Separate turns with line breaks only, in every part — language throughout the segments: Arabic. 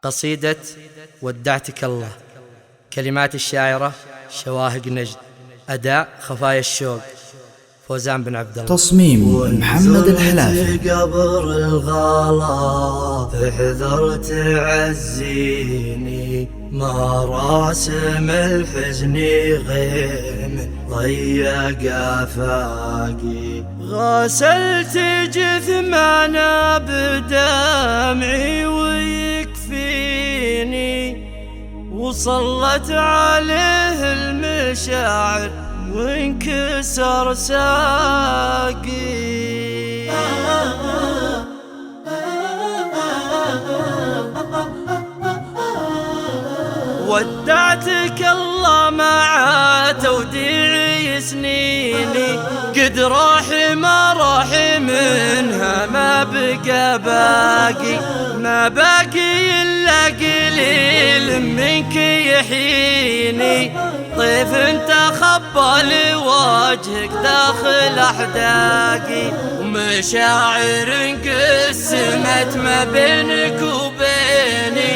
قصيدة ودعتك الله. كلمات الشاعرة شواهق نجد. أداء خفايا الشوق فوزان بن عبد الله.
تصميم محمد الحلافي.
قبر الغلا فحذر تعزيني، ما راسم الحزن غيم ضيق افاقي. غسلت جثمانا بدمعي ويكفيني، وصلت عليه المشاعر وانكسر ساقي. ودعتك الله مع توديعي سنيني، قد راح ما راح منها ما بقى باقي، ما باقي إلا قليل منك يحييني. طيف انت خبى لوجهك داخل أحداقي، ومشاعر انقسمت ما بينك وبيني.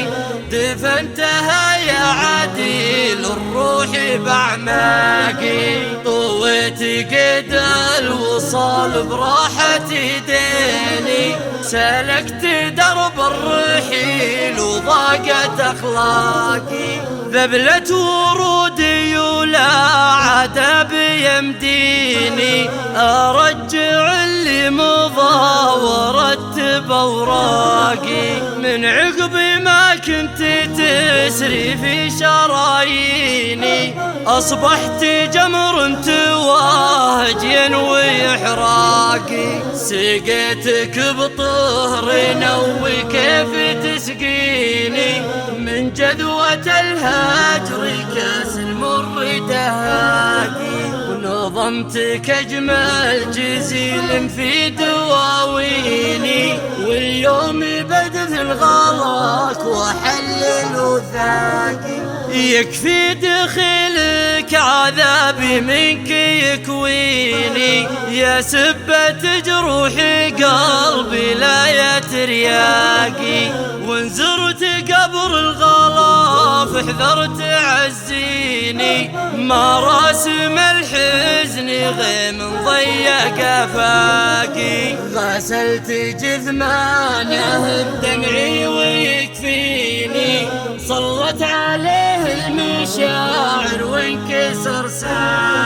دفنتها يا عديل الروح بأعماقي، طويت قيد الوصال براحة يديني. سلكت درب الرحيل وضاقت أخلاقي، ذبلت ورودي ولا عاد بيمديني. أرجع اللي مضى ورتب أوراقي، من عقب ما كنت تسري في شراييني. أصبحت جمر تواهج ينوي إحراقي، سقيتك بطهر نوي كيف تسقيني. من جذوة الهجر كاس المر دهاقي، ونظمتك أجمل جزيل في دواويني. واليوم بدت الغلاك وحلل وثاقي، يكفي دخلك عذابي منك يكويني. يا سبة جروحي قلبي لا يترياقي، وانزرت قبر الغلا فاحذر تعزيني. ما راسم الحزن غيم ضيق افاقي، غسلت جثمانه بدمعي ويكفيني. صلت عليه المشاعر وانكسر ساقي.